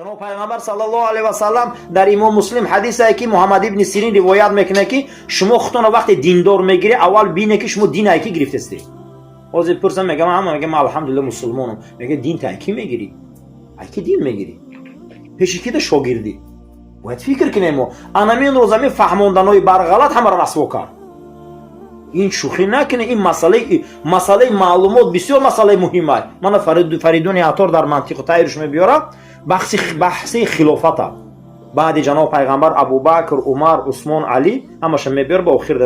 جناب پیغمبر صلی الله علیه و سلم در امام مسلم حدیث ای که محمد ابن سیرین روایت میکنه که شما خودتون وقتی دیندار میگیری اول بینه که شما دین کی گرفته هستی. باز پرسم میگم الحمدلله مسلمانم. میگه دین تا کی میگیری؟ کی دین میگیری؟ پیش کی ده شاگردی؟ باید فکر کنیم. انا من روزمی فهموندنای بر غلط همه را رسوا کرد. این شوخی نکنه. این مسئله معلومات بسیار مسئله مهمه. من فریدون عطار در منطق تایرش میبیارم. بحث خلافت بعد جناب پیغمبر ابوبکر عمر عثمان علی همش میبر با اخیر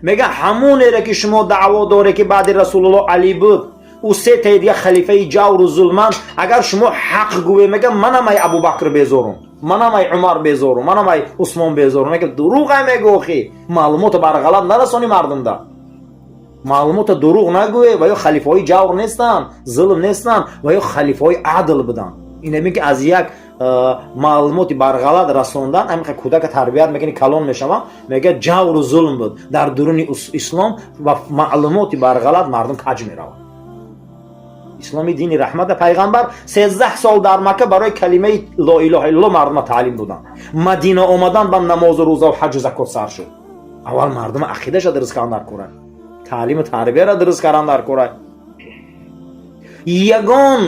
میگه همون را که شما دعوا داره که بعد رسول الله علی بود او سه تا دیگه خلیفه جور و ظلمن اگر شما حق گوی میگه منم ای ابوبکر بیزارم منم ای عمر بیزارم منم ای عثمان بیزارم میگه دروغ میگه اخی معلومات بر غلط نرسونی مردم ده معلومات دروغ نگوی و یا خلیفه های جور نیستن ظلم نیستن و یا خلیفه های عدل بدن. اینه میگه از یک معلوماتی بر غلط رسوندن همین کودک تربیت میکنی کلان میشوه میگه جور و ظلم بود در درون اسلام و معلوماتی بر غلط مردم کج میروه. اسلامی دین رحمت پیغمبر 13 سال در مکه برای کلمه لا اله الا الله مردم تعلیم دادن. مدینه اومدن با نماز و روزه و حج و زکات سر شد. اول مردم عقیدهش درست کردن در کره تعلیم تربیت را درست کردن در کره. یگان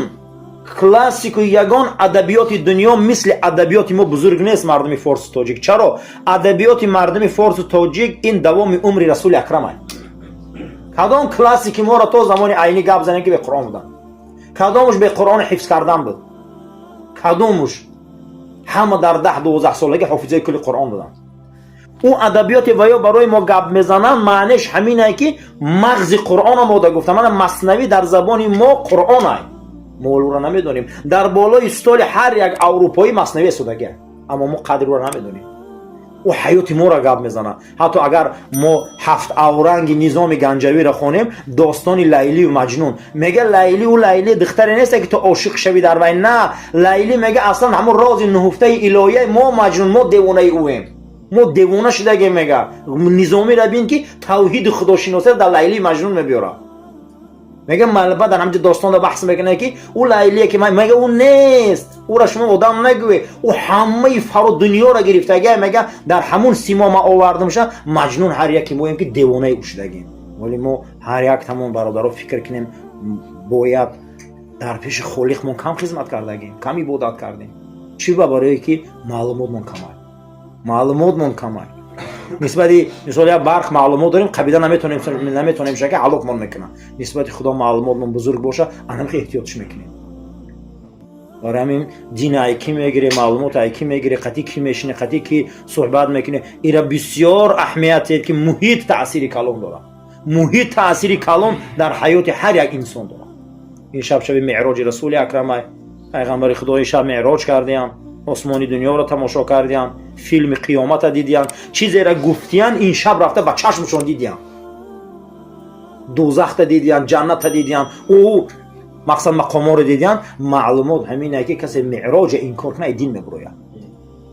کلاسیک و یگان ادبیات دنیا مثل ادبیات ما بزرگ نیست مردم فارس و تاجیک. چرا؟ ادبیات مردم فارس و تاجیک این دوام عمر رسول اکرم است. کدام کلاسیک ما را تا زمان عینی گپ زنن که به قرآن بودن کدامش به قرآن حفظ کردن بود کدامش همه در 10-12 سالگی حافظه کل قرآن بودن. او ادبیات ویا برای ما گپ میزنن معنیش همینه که مغز قرآن ما دا گفتم. من مثنوی در زبان ما قرآن است مولو را نمیدونیم. در بالای استول هر یک اروپایی مثنوی سودگه اما ما قدر رو نمیدونیم. او حیات ما را گپ میزنه. حتی اگر ما 7 اورنگ نظام گنجوی را خونیم داستان لیلی و مجنون میگه لیلی و لیلی دختری نیست که تو عاشق شوی در وی. نه لیلی میگه اصلا همون راز نهفته الهی ما مجنون ما دیوانه اویم ما دیوانه شده. میگه نظامی را بین که توحید خداشناسی در لیلی مجنون میبیاره. میگه ملبا در همچه داستان بحث میکنه که او لیلیه که میگه او نیست او را شما آدم نگوی او همه فرو دنیا را گرفته. میگه در همون سیما ما آوردم شه مجنون هر یکی ما که دیوانه او شدگیم. ولی ما هر یک تمام برادرها فکر کنیم باید در پیش خالقمون کم خدمت کردگیم کم عبادت کردیم. چی برای که معلوماتمون کمه نسبت مثلا برخ معلومات داریم قبیله نمیتونیم شکل علاقمون میکنه. نسبت خدا معلوماتمون بزرگ باشه انم که احتیاطش میکنیم. برای همین دین ایکی میگیره معلومات ایکی میگیره قطعی کی میشینه قطعی کی صحبت میکنه. ایرا بسیار اهمیته که محیط تأثیری کلان داره. محیط تأثیری کلان در حیات هر یک انسان داره. این شب معراج رسول اکرم پیغمبر خدای شب معراج کردیم آسمانی دنیا را تماشا کردیم فیلم قیامت دیدیم چیزی را گفتیم این شب رفته با چشمشون دیدیم دوزخ دیدیم جنت دیدیم او مقصد مقام رو دیدیم. معلومات همینه که کسی معراج این کار کنه دین میبروید.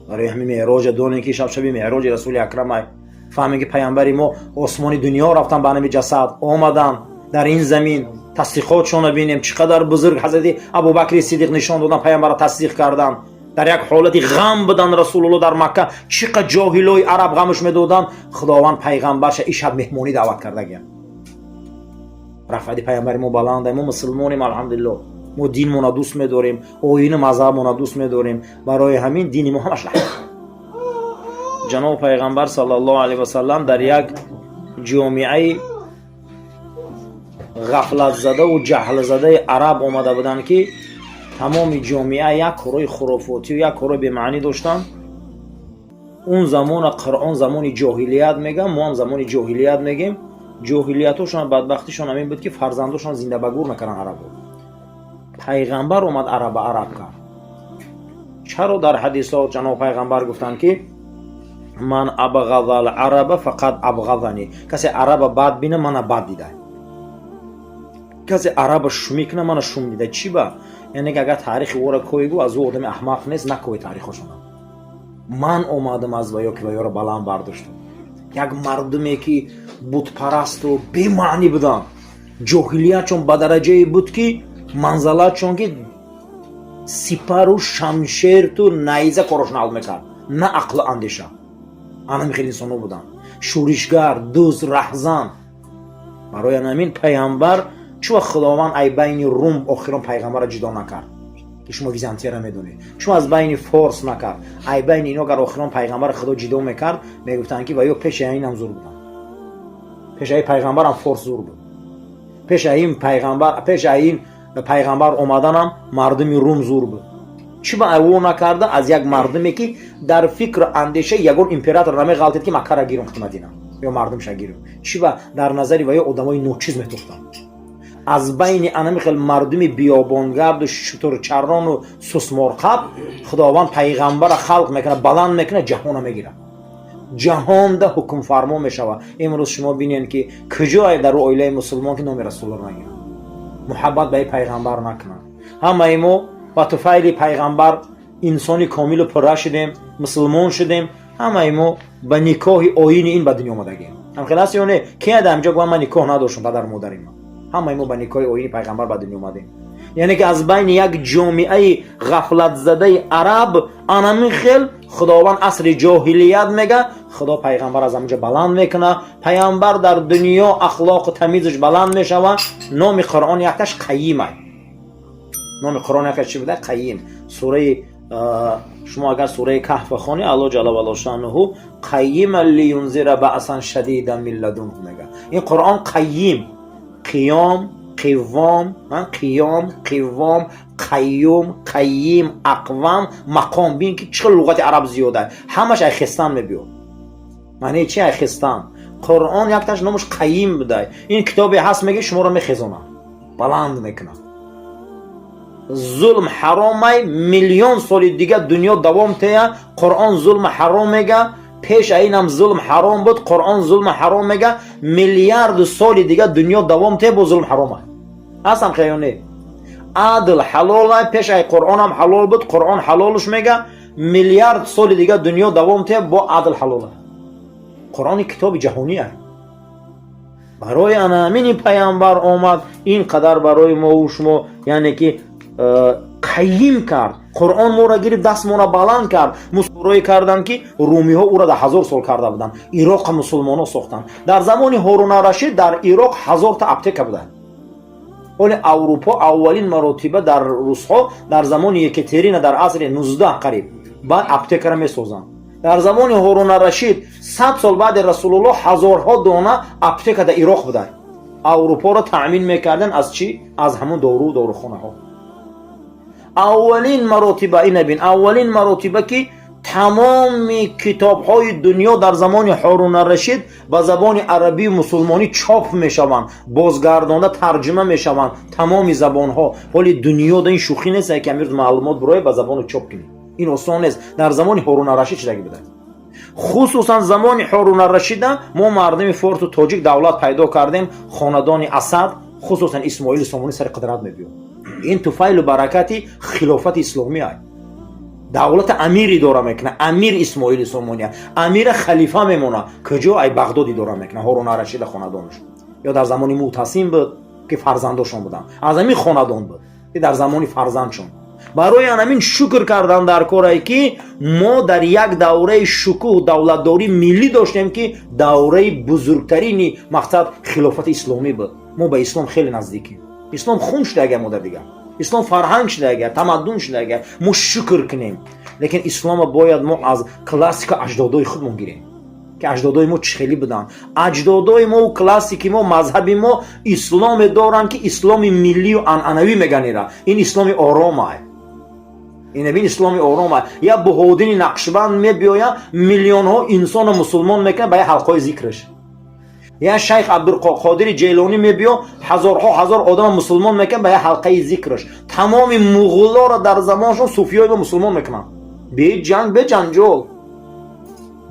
برای همین معراج دونه که شب معراج رسول اکرم فهمیم که پیامبر ما آسمانی دنیا رفتن به نام جسد آمدن در این زمین تصدیقاتشون رو ببینیم چقدر بزرگ حضرت ابوبکر صدیق نشان دادن پیامبر را تصدیق کردن. در یک حالتی غم بدن رسول الله در مکه چقدر جاهلای عرب غمش میدادن. خداوند پیغمبرش این شب مهمانی دعوت کرده رفعت پیامبر ما بلنده. ما مسلمانیم الحمدلله ما دین مون دوست می‌داریم آیین مذهب مون دوست می‌داریم. برای همین دین ما همش جناب پیغمبر صلی الله علیه و سلم در یک جامعه غفلت زده و جهل زده عرب اومده بودن که تمام جامعه یک کارای خرافاتی و یک کارای به معنی داشتن. اون زمان قرآن زمان جاهلیت میگم ما هم زمان جاهلیت میگیم. جاهلیتشون بدبختیشون همین بود که فرزنداشون زنده به گور نکردن عربو. پیغمبر اومد عرب کرد. چرا در حدیثات جناب پیغمبر گفتن که من ابغض العرب فقط ابغضنی. کسی عرب بد بینه من بد دیده کسی عرب شومی کنه من شوم دیده. چی با یعنی که اگر تاریخ او را کویگو از او آدم احمق نیست نکوی تاریخشون. من اومدم از ویا که ویا را بلند برداشتم. یک مردمی که بت پرست و بی معنی بودن جاهلیت چون به درجه بود که منزلت چون که сипару шамшерту найза корошнал мекард, на ақл андеша. Анами хел инсоно буданд, шуришгар, дуз, раҳзан. барои анамин пайғамбар чува худованд ай байни рум охирон пайғамбара ҷудо накард, ки шумо византияро медонед, чува аз байни форс накард, ай байни ино гар охирон пайғамбара худо ҷудо мекард, мегуфтанд ки ваё пеши инам зур буданд, пеши ай пайғамбарам форс зур буд, пеши ин пайғамбар омаданам мардуми рум зур буд. чӣ ба аво накарда аз як мардуме ки дар фикру андеша ягон император намеғалтид ки маккара гирем хитмадина ё мардумша гирем, чӣ ба дар назари ваё одамои ночиз метохтанд. аз байни анами хел мардуми биёбонгарду шутурчарону сусморқаб худованд пайғамбара халқ мекуна, баланд мекуна, ҷаҳона мегира, ҷаҳонда ҳукмфармо мешава. имрӯз шумо бинед ки куҷое дар оилаи мусулмон ки номи расулро нагиранд, муҳаббат ба пайғамбар накунанд. ҳамаи мо ба туфайли пайғамбар инсони комилу пурра шудем, мусулмон шудем. ҳамаи мо ба никоҳи оини ин ба дунё омадагем. ҳамхел аст ё не? ки ада ҳамҷо гӯям ман никоҳ надоштам, падар модари ман. ҳамаи мо ба никоҳи оини пайғамбар ба дунё омадем. яъне ки аз байни як ҷомеаи ғафлатзадаи араб анамин хел худованд асри ҷоҳилият мега, худо пайғамбар аз ҳамҷо баланд мекуна, пайғамбар дар дунё ахлоқу тамизаш баланд мешава. номи қуръон якташ қайим аст. номи қуръон якташ чӣ буда? қайим. сураи шумо агар сураи каҳф бихонӣ, аллоҳ ҷалла ва ала шаънуҳу қайиман лиюнзира баъсан шадидан мин ладунҳу мега. ин қуръон қайим, қиём, қиввом, қиём, қиввом, қайюм, қайим, ақвам, мақом. бин ки чӣ хел луғати араб зиёда, ҳамаш айхистан мебиёд. маънии чи айхистан? қуръон якташ номаш қайим будай. ин китобе ҳаст меги шуморо мехезонад, баланд мекунад. зулм ҳаромай, миллион соли дига дунё давом тея, қуръон зулм ҳаром мега. пеш айнам зулм ҳаром буд, қуръон зулм ҳаром мега. миллиарду соли дига дунё давом тея, бо зулм ҳаром аст. ҳастам хе ё не? адл ҳалол ай, пеш ай қуръонам ҳалол буд, қуръон ҳалолуш мега. миллиард соли дига дунё давом тея, бо адл ҳалол аст. қуръони китоби ҷаҳонӣ аст. барои анамини пайғамбар омад, ин қадар барои мову шумо яъне ки қайим кард. қуръон моро гирифт, дастморо баланд кард. мусулмонҳое карданд ки румиҳо уро дар 1000 сол карда буданд. ироқа мусулмонҳо сохтанд. дар замони ҳоруна рашид дар ироқ 1000 та аптека буданд. оли аврупо аввалин маротиба дар русҳо дар замони екатерина дар асри 19 қариб баъд аптекаро месозанд. дар замони ҳоруна рашид 100 сол баъди расулуллоҳ ҳазорҳо дона аптека дар ироқ буданд. аврупоро таъмин мекарданд аз чӣ? аз ҳамун дорухонаҳо. аввалин маротиба ина бин, аввалин маротиба ки тамоми китобҳои дунё дар замони ҳоруна рашид ба забони арабию мусулмонӣ чоп мешаванд, бозгардонда тарҷима мешаванд, тамоми забонҳо. ҳоли дунёда ин шӯхӣ нест ки амир маълумот бироя ба забону чоп кунӣ. ин осон нест. дар замони ҳоруна рашид чидаги буда. хусусан замони ҳоруна рашида мо мардуми форту тоҷик давлат пайдо кардем. хонадони асад, хусусан исмоили сомонӣ сари қудрат мебиёд. ин туфайлу баракати хилофати исломӣ аст. давлата амир идора мекуна, амир исмоили сомония, амира халифа мемона. куҷо? ай бағдод идора мекуна. ҳоруна рашида хонадонаш ё дар замони муътасим буд ки фарзандошон буданд, аз ҳамин хонадон буд ки дар замони фарзандшон. барои анамин шукр кардан дар корае ки мо дар як давраи шукӯҳ давлатдорӣ миллӣ доштем ки давраи бузургтарини мақсад хилофати исломӣ буд. мо ба ислом хеле наздикем. ислом хун шудааги модар дигар, ислом фарҳанг шудааги, тамаддун шудааги. мо шукр кунем. лекин исломо бояд мо аз классика аҷдодои худмон гирем ки аҷдодои мо чӣ хеле буданд. аҷдодои мо, классики мо, мазҳаби мо исломе доранд ки исломи миллию анъанавӣ меганира. ин исломи ором аст. инабин исломи ором аст. я буҳодини нақшбанд мебиёя, миллионҳо инсону мусулмон мекуна ба я ҳалқаи зикраш. я шайх абдулқодири ҷейлонӣ мебиё, ҳазорҳо ҳазор одама мусулмон мекуна ба я ҳалқаи зикраш. тамоми муғуллоро дар замоншон суфиёи мо мусулмон мекунанд. беҷанг, беҷанҷол.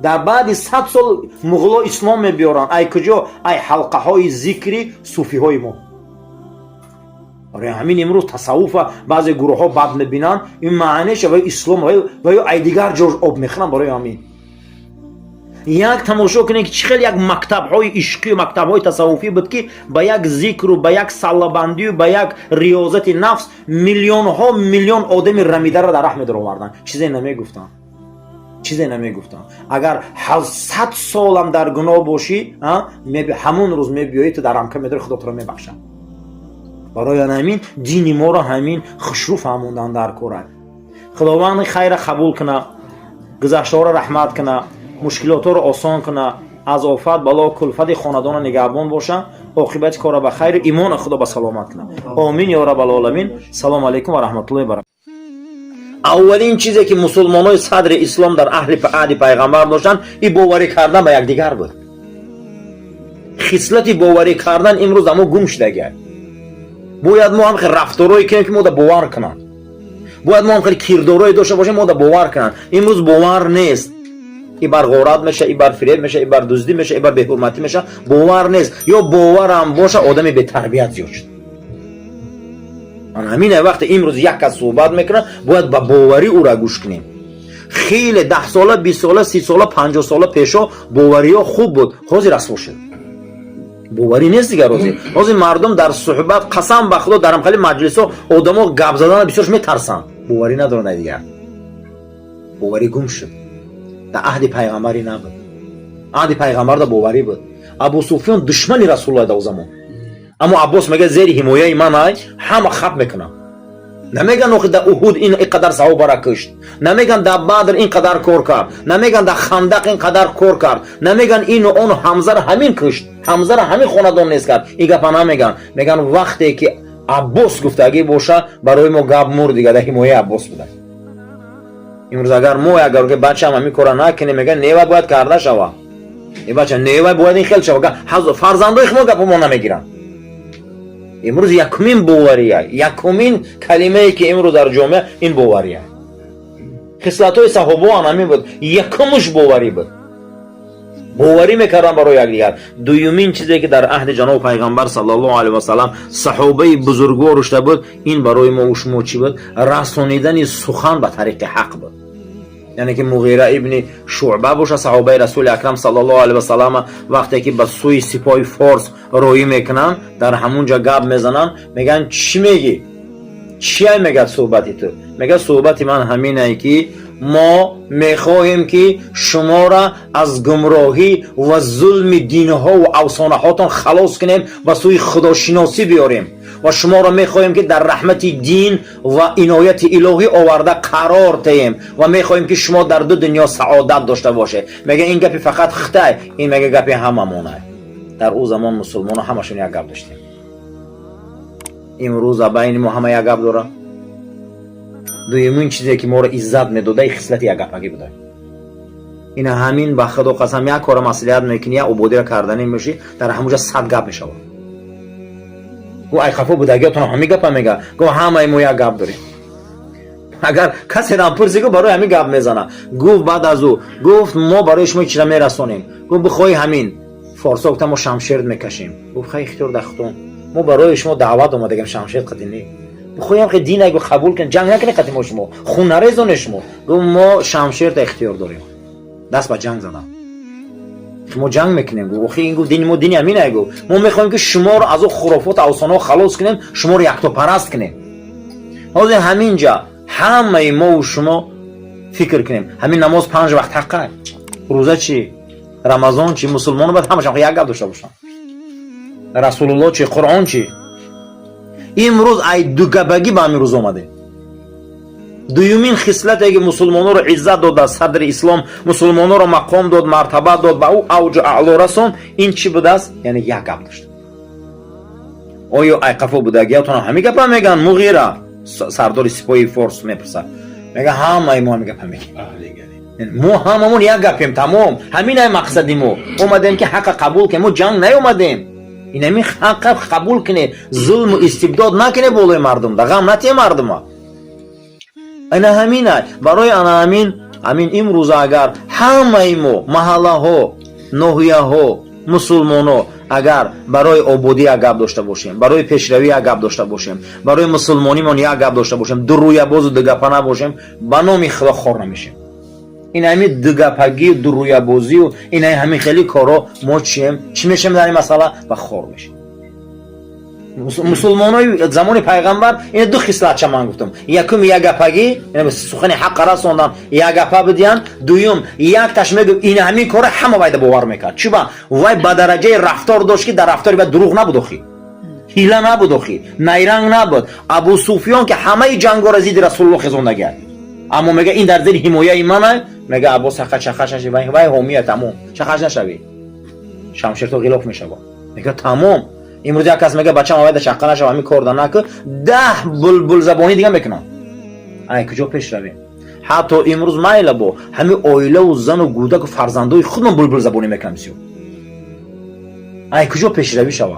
дар баъди 100 сол муғулло ислом мебиёранд. ай куҷо? ай ҳалқаҳои зикри суфиҳои мо. барои ҳамин имрӯз тасаввуфа баъзе гурӯҳҳо бад мебинанд. ин маънеша ваё ислом ваё ай дигар ҷо об мехӯранд. барои ҳамин як тамошо кунед ки чӣ хел як мактабҳои ишқию мактабҳои тасаввуфӣ буд ки ба як зикру ба як саллабандию ба як риёзати нафс миллионҳо миллион одами рамидаро дар раҳ медароварданд. чизе намегуфтанд, чизе намегуфтанд. агар 700 солам дар гуноҳ бошӣ, ҳамон рӯз мебиёӣ ту дар рамка медори худо туро мебахшад. барои ҳамин дини моро ҳамин хушрӯ фаҳмондан дар кора. худованд хайра қабул куна, гузаштаҳоро раҳмат куна, мушкилотҳоро осон куна, аз офат бало кулфати хонадона нигаҳбон боша, оқибати кора ба хайру имони худо ба саломат куна. Амин я раббал оламин. салому алайкум ва раҳматуллоҳи ва баракатуҳ. аввалин чизе ки мусулмонои садри ислом дар аҳди пайғамбар доштанд, ин боварӣ кардан ба якдигар буд. хислати боварӣ кардан имрӯз амо гум шудагиаст. бояд мо ҳам рафторое кунем ки мо да бовар кунанд. бояд мо ҳам кирдорое дошта бошем мо да бовар кунанд. имрӯз бовар нест. ин бар ғорат меша, ин бар фиреб меша, ин бар дуздӣ меша, ин бар беҳурматӣ меша. бовар нест. ё боварам боша одами бетарбият зиёд шуд. ҳамин вақте имрӯз як кас суҳбат мекунад, бояд ба боварӣ ӯра гӯш кунем. хеле 10 сола, 20 сола, 30 сола, 50 сола пешо бовариҳо хуб буд. ҳозир расво шуд. боварӣ нест дигар. ҳозир мардум дар суҳбат қасам ба худо дар ҳамхали маҷлисҳо одамо гап задан бисёрш метарсанд. боварӣ надоранд дигар. боварӣ гум шуд. дар аҳди пайғамбарӣ набуд. аҳди пайғамбар да боварӣ буд. абу суфён душмани расулуллоҳ дар замон. аммо аббос мега зери ҳимояи ман ай ҳама хап мекунам. намеган охи дар уҳуд ин қадар саҳобара кушт, намеган дар бадр ин қадар кор кард, намеган дар хандақ ин қадар кор кард, намеган ину ону ҳамзара ҳамин кушт, ҳамзара ҳамин хонадон нест кард. ин гапа намеган. меган вақте ки аббос гуфтагӣ боша барои мо гап мур дига дар ҳимояи аббос буда. имрӯз агар мо агар бачаам ҳамин кора накунем, меган нева бояд карда шава. ин бача нева бояд ин хел шава. фарзандои шумо гапо мо намегиранд. имрӯз якумин бовария, якумин калимае ки имрӯз дар ҷомеа ин бовария. хислатҳои саҳобо ҳамин буд. якумуш боварӣ буд. боварӣ мекардан барои якдигар. дуюмин чизе ки дар аҳди ҷаноби пайғамбар саллаллоҳу алайҳи васалам саҳобаи бузургвор рушда буд, ин барои мо шумо чӣ буд? расонидани сухан ба тариқи ҳақ буд. яъне ки муғира ибни шуъба боша саҳобаи расули акрам саллаллоҳу алайҳи васалам вақте ки ба сӯи сипоҳи форс роӣ мекунанд, дар ҳамунҷа гап мезананд, меган чӣ мегӣ? чия мегад суҳбати ту? мегад суҳбати ман ҳаминае ки мо мехоҳем ки шуморо аз гумроҳӣ ва зулми динҳо ва афсонаҳотон халос кунем ва сӯи худошиносӣ биёрем. ва шуморо мехоҳем ки дар раҳмати дин ва инояти илоҳӣ оварда қарор теем ва мехоҳем ки шумо дар ду дунё саодат дошта бошед. мега ин гапи фақат хитай, ин мега гапи ҳамамонай. дар ӯ замон мусулмоно ҳамашон як гап доштем. имрӯз байни мо ҳама як гап дорам. дуюмин чизе ки моро иззат медода ин хислати якгапагӣ буда. ина ҳамин ба худо қасам як кора маслиҳат мекунӣ, як ободиро карданӣ мешӣ, дар ҳамунҷа 100 гап мешавад. гӯ ай хафо будагиатон ҳамин гапа мега. гӯ ҳамаи мо як гап дорем. агар касерам пурси гӯ барои ҳамин гап мезана. гуфт баъд аз ӯ гуфт мо барои шумо чира мерасонем. гуфт бихоҳӣ ҳамин форсо гуфта мо шамшер мекашем. гуфт хай ихтиёр дахтон, мо барои шумо даъват омадагем шамшер қадинӣ. бихоҳем ки динай гӯ қабул кунем, ҷанг накунем қадимо шумо, хун нарезоне шумо. гуфт мо шамшерта ихтиёр дорем. даст ба ҷанг задам. мо ҷанг мекунем. охи ин гуфт дини мо дини аминай гуфт. мо мехоҳем ки шуморо аз ӯ хурофот авсонаҳо халос кунем, шуморо яктопараст кунем. ҳозир ҳамин ҷа ҳамаи мову шумо фикр кунем. ҳамин намоз 5 вақт ҳаққай. рӯза чӣ? рамазон чӣ? мусулмон баъд ҳамашон як гап дошта бошанд. расулуллоҳ чӣ? қуръон чӣ? имрӯз ай дугабагӣ ба ҳамин рӯз омаде. дуюмин хислате ки мусулмононро иззат дод дар садри ислом, мусулмононро мақом дод, мартаба дод, ба ӯ авҷу аъло расон, ин чӣ будааст? яъне як гап дошт. оё ай қафо будагиатон ҳамин гапа меган? муғира сардори сипоҳи форс мепурсад. мега ҳамаи мо ҳамин гапа мегӯем. мо ҳамамон як гапем, тамом. ҳаминай мақсади мо. омадем ки ҳаққа қабул кунем. мо ҷанг наёмадем. ин ҳамин ҳаққа қабул кунед. зулму истибдод накунед болои мардум. да ғам натие мардума. ина ҳаминай. барои ана ҳамин имрӯза агар ҳамаи мо маҳаллаҳо, ноҳияҳо, мусулмоно агар барои ободӣ як гап дошта бошем, барои пешравӣ як гап дошта бошем, барои мусулмонимон як гап дошта бошем, дурӯябозу дугапа набошем, ба номи худо хор намешем. این همین دگپگی و درویا بازی و این همین خیلی کارا ما چی میشیم در این مسئله و خور میشیم. مسلمانای زمان پیغمبر این دو خصلت چه من گفتم، یکم یک گپگی، یعنی سخن حق رسوندن یک گپ بدین، دوم یک تاش میگه این همین کار همه باید باور میکرد. چی با وای با درجه رفتار داشت که در رفتاری به دروغ نبود خی، حیله نبود خی، نیرنگ نبود. ابو سفیان که همه جنگا را زید رسول الله خزونده کرد، اما میگه این در زیر حمایه منه، میگه ابو سخت چخش نشی وای حامیه تمام چخش نشوی شمشیر تو غلاف میشه. میگه تمام. امروز یک کس میگه بچه‌م باید شقه نشه همین کار نکنه، 10 بلبل زبانی دیگه میکنن. ای کجا پیش رویم؟ حتی امروز مایل با همین عائله و زن و کودک و فرزندای خودمون بلبل زبانی میکنیم. ای کجا پیش روی شوه؟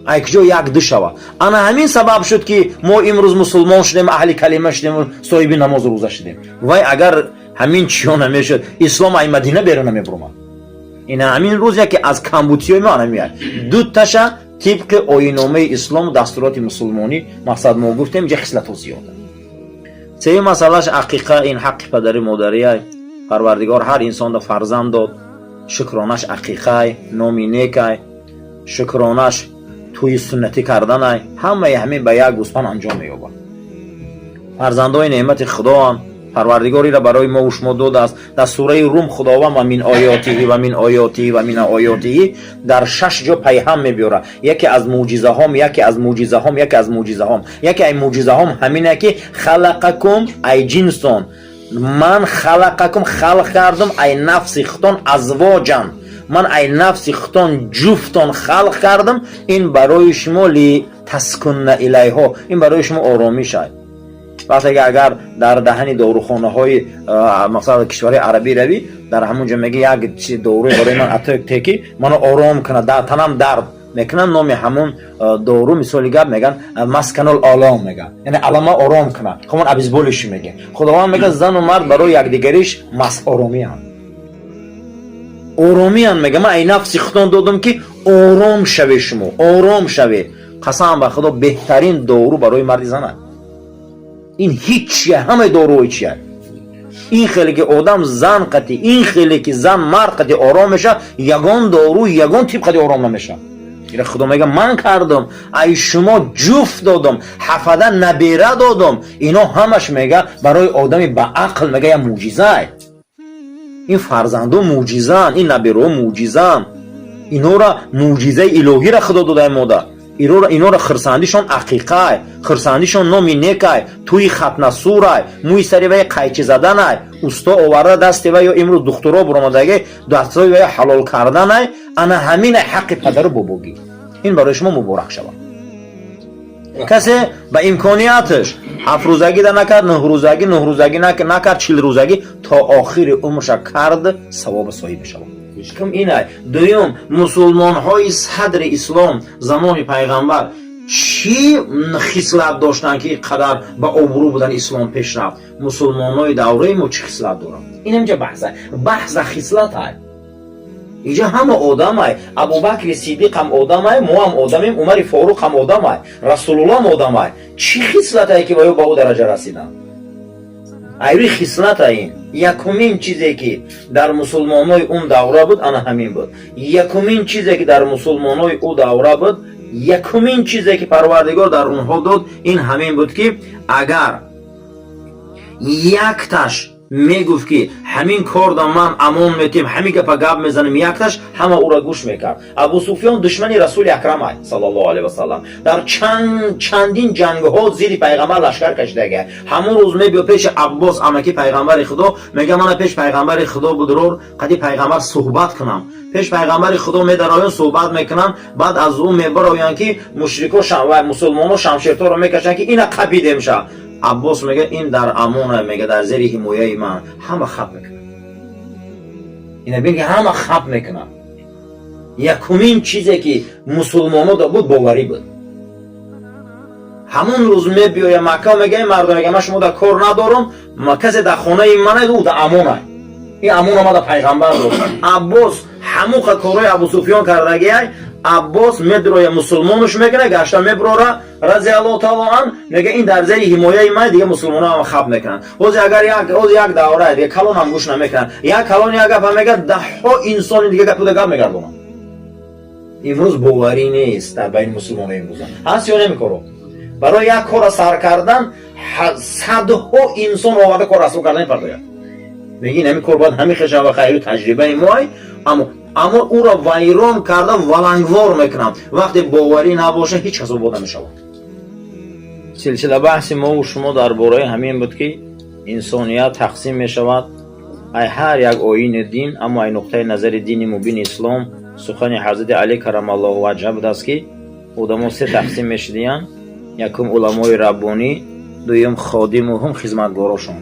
ای کجا یک دو شوه؟ انا همین سبب شد که ما امروز مسلمان شدیم، اهل کلمه شدیم، صاحب نماز و روزه شدیم. وای اگر همین چیون نمیشد اسلام ای مدینه بیرون نمیبرم. این همین روزی که از کمبودی ما نمیاد دو تاشه طبق آیین‌نامه اسلام و دستورات مسلمانی مقصد ما گفتیم اینجا خصلت زیاده. سه مسئلهش عقیقه، این حق پدر مادریه. پروردگار هر انسان را فرزند داد، شکرانش عقیقه، نامی نیکه، شکرانش توی سنتی کردن، همه همین به یک گوسفند انجام می‌یابد. فرزندای نعمت خدا هم پروردگاری را برای ما و شما داده است. در سوره روم خداوند و من آیاتی و من آیاتی و من آیاتی در 6 جا پیهم میبیاره. یکی از معجزه هم، یکی از معجزه هم، یکی از معجزه هم، یکی از معجزه هم همینه که خلقکم ای جنسون، من خلقکم خلق کردم ای نفس خودتون ازواجن، من ای نفس خودتون جفتون خلق کردم. این برای شما لی تسکن الیها، این برای شما آرامش است. وقتی اگر در دهن داروخانه های مثلا کشور عربی روی، در همونجا میگه یک چیز داروی برای من اتاک تکی منو آرام کنه، در تنم درد میکنن، نام همون دارو مثالی گپ میگن مسکن الالام میگن، یعنی علامه آرام کنه. همون ابیزبولش میگه. خداوند میگه زن و مرد برای یکدیگریش مس آرامی ان، آرامی ان. میگه من ای نفس خودم دادم که آرام شوی، شما آرام شوی. قسم به خدا بهترین دارو برای مرد زنه. این هیچیه، همه داروی چیه. این خیلی که آدم زن قطعی، این خیلی که زن مرد قطعی آرام میشه، یگان دارو یگان تیپ قطعی آرام نمیشه. این خدا میگه من کردم ای شما جفت دادم، حفظه نبیره دادم. اینا همش میگه برای آدمی با عقل، میگه یه معجزه. این فرزندو معجزه، این نبیره معجزه. اینا را معجزه الهی را خدا داده ماده. اینا را خرساندیشون عقیقه، خرساندیشون نامی نیکه، توی ختنه سوره، موی سری وی قیچی زدنه، استا آورده دستی وی یا امروز دکترا برامدگه دستای وی حلال کردنه. انا همین حق پدر باباگی. این برای شما مبارک شود. کسی با امکانیاتش 7 روزگی ده نکرد، 9 روزگی، 9 روزگی نکرد، 40 روزگی تا آخر عمرش کرد، ثواب صاحب شود. کم اینه. دوم مسلمان های صدر اسلام زمان پیغمبر چی خصلت داشتن که قدر با آبرو بودن اسلام پیش رفت؟ مسلمان های دوره ما چی خصلت دارن؟ این اینجا بحث خصلت های. اینجا همه آدم های. ابوبکر صدیق هم آدم های، ما هم آدمیم، عمر فاروق هم آدم های، رسول الله هم آدم های. چی خصلت های که با او درجه رسیدن؟ ایری خصلت این. یکمین چیزی که در مسلمانای اون دوره بود انا همین بود. یکمین چیزی که در مسلمانای او دوره بود، یکمین چیزی که پروردگار در اونها داد این همین بود که اگر یک تاش میگفت که همین کار دا من امان میتیم، همین گپ گپ میزنیم، یک تاش همه او را گوش میکرد. ابو سفیان دشمنی رسول اکرم صلی الله علیه و سلم در چندین جنگ ها زیر پیغمبر لشکر کشیده. همون روز میبیا پیش عباس امکی پیغمبر خدا، میگه من پیش پیغمبر خدا بدرور قدی پیغمبر صحبت کنم. پیش پیغمبر خدا میدراین صحبت میکنن، بعد از اون میبراین که مشرکا و مسلمان‌ها شمشیرها رو میکشن که اینا قبیده میشه. عباس میگه این در امانه، میگه در زیر حمایه من. همه خب میکنه. اینا میگه همه خب میکنه. یکمین چیزی که مسلمان‌ها دا بود باوری بود. همون روز میبیای مکه، میگه مردم میگه من شما در کار ندارم، ما کسی در خانه منه دو در امانه. این امانه ما در پیغمبر بود. عباس همون کارهای ابو سفیان کردگی عباس مدروی مسلمانش میکنه گشتا میبروره رضی الله تعالی عنه میگه این در زیر حمایه من دیگه مسلمان هم خب میکنن. روز اگر یک دوره دیگه کلون هم گوش نمیکنن، یک کلون یک گپ میگه ده ها انسان دیگه گپ گپ میگردونن. امروز باوری نیست در بین مسلمان امروز هست یا نمیکنه. برای یک کار سر کردن صدها انسان آورده کار رسو کردن پرداید. میگی نمی کار باید همین خشم و خیلی تجربه مای اما او را ویران کرده ولنگوار میکنم. وقتی باوری نباشه هیچ کس آباد نمیشود. سلسله بحث ما و شما درباره همین بود که انسانیت تقسیم میشود ای هر یک آیین دین، اما ای نقطه نظر دین مبین اسلام سخن حضرت علی کرم الله وجهه بود است که آدم‌ها سه تقسیم میشدند: یکم علمای ربانی، دویم خادم و هم خدمتگاراشون.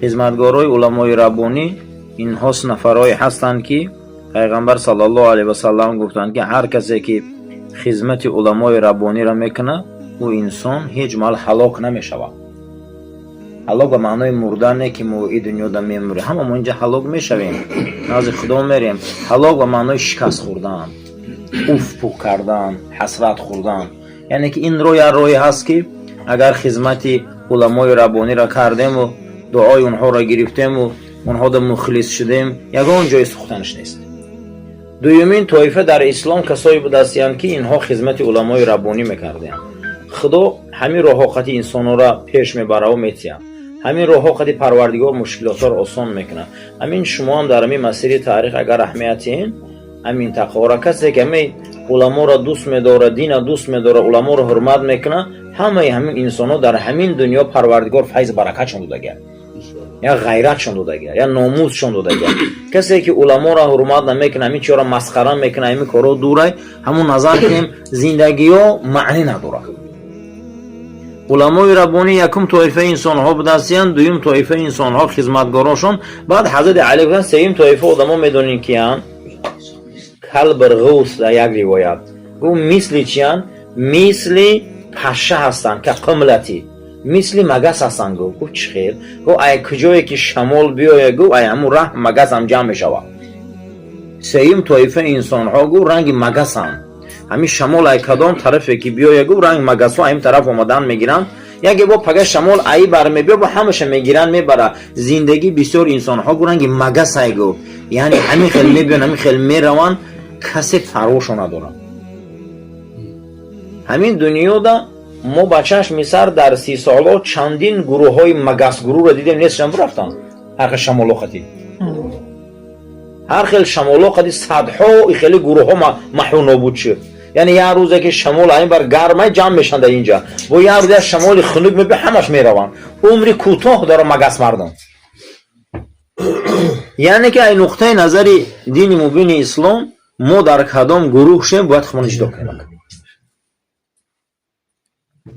خدمتگارای علمای ربانی اینها نفرای هستند که پیغمبر صلی الله علیه و سلم گفتند که هر کسی که خدمت علمای ربانی را میکنه او انسان هیچ مال هلاک نمیشود. هلاک به معنای مردن نه که ما این دنیا دا میموریم، همه ما اینجا هلاک میشویم، نزد خدا میریم. هلاک به معنای شکست خوردن، افت کردن، حسرت خوردن. یعنی که این روی هست که اگر خدمت علمای ربانی را کردیم و دعای اونها را گرفتیم و اونها دا مخلص شدیم، یگان جای سوختنش نیست. دومین طایفه در اسلام کسایی بودند که اینها خدمت علمای ربانی میکردند. خدا همین راه خط انسان‌ها را پیش میبره و میتیه. همین راه خط پروردگار مشکلات را آسان میکنه. همین شما هم در همین مسیر تاریخ اگر اهمیتین همین تقوا کسی که همین علما را دوست می‌داره، دین را دوست می‌داره، علما را حرمت میکنه، همین انسان‌ها در همین دنیا پروردگار فیض برکتشون داده، یا غیرتشون داده، یا ناموسشون داده. کسی که علما را حرمت نمیکنه، همین چیزا را مسخره میکنه، همین کارا دوره، همون نظر کنیم زندگی ها معنی نداره. علمای ربانی یکم طایفه انسان ها بودند، دویم طایفه انسان ها خدمتگاراشون. بعد حضرت علی گفتن سوم طایفه آدما میدونین کیان؟ کلب غوث در یک روایت گو مثل چیان؟ مثل پشه هستن که قملتی، مثل مگس هستن. گو چه خیر؟ گو ای کجایی که شمال بیایه گو ای همون راه مگس هم جمع میشود. سوم طایفه انسان ها گو رنگ مگس هم، همین شمال ای کدام طرفی که بیایه گو رنگ مگس ها این طرف اومدن میگیرن. یکی با پگه شمال ای برمی بیا با همش میگیرن میبره. زندگی بسیار انسان ها گو رنگ مگس ای گو، یعنی همین خیلی میبین همین خیلی میروان، کسی فروش ندارن. همین دنیا دا ما بچهش میسر در 30 سالا چندین گروه های مگس گروه را دیدیم نیستشن برفتن. هر خیلی شمالو خطی هر خیلی شمالو خطی صدها خیلی گروه ها محو نابود شد. یعنی یه روزه که شمال این بر گرمه جمع میشن در اینجا و یه روزه شمال خنک میبه همش میروان. عمری کوتاه داره مگس مردم. یعنی که این نقطه نظر دین مبین اسلام ما در کدام گروه شیم باید خمانش جدا کنیم.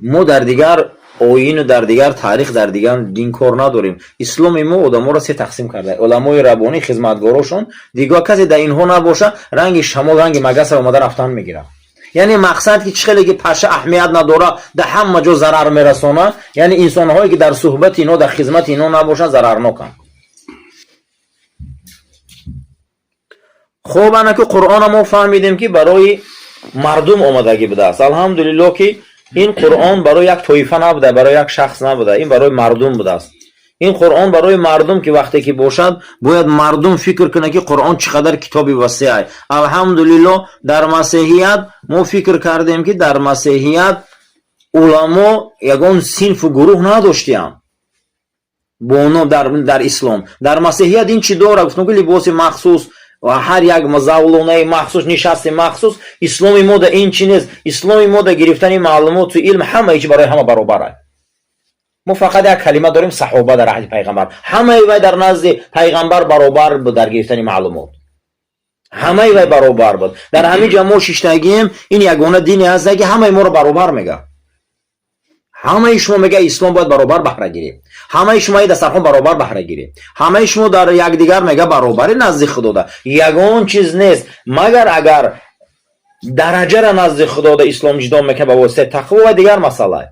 ما در دیگر آیین و در دیگر تاریخ در دیگر دین کار نداریم. اسلام ما آدما را سه تقسیم کرده: علمای ربانی، خدمتگاراشون، دیگه کسی در اینها نباشه رنگ شمال رنگ مگس را اومده رفتن میگیره. یعنی مقصد که چخیلی که پشه اهمیت نداره در همه جا ضرر میرسونه. یعنی انسان هایی که در صحبت اینا در خدمت اینا نباشن ضرر نکن. خوب انا که قرآن ما فهمیدیم که برای مردم آمدگی بوده است. الحمدلله که این قرآن برای یک طایفه نبوده، برای یک شخص نبوده، این برای مردم بوده است. این قرآن برای مردم که وقتی که باشد باید مردم فکر کنه که قرآن چقدر کتابی وسیع است. الحمدلله در مسیحیت ما فکر کردیم که در مسیحیت علما یگان صنف و گروه نداشتیم. بونو در اسلام در مسیحیت این چی داره؟ گفتم که لباس مخصوص و هر یک مزاولونه مخصوص، نشست مخصوص. اسلام ما در این چی نیست. اسلام ما در گرفتن معلومات و علم همه ایچ برای همه برابره. ما فقط یک کلمه داریم صحابه در عهد پیغمبر، همه وی در نزد پیغمبر برابر بود در گرفتن معلومات، همه وی برابر بود. در همین جمع ششتگیم این یگانه دینی هست که همه ما رو برابر میگه. همه شما میگه اسلام باید برابر بهره گیریم، همه شما در سرخون برابر بهره گیریم، همه شما در یک دیگر میگه برابری نزد خدا ده. یگان چیز نیست مگر اگر درجه را نزد خدا ده اسلام جدا میکنه به واسطه تقوا و دیگر مسئله.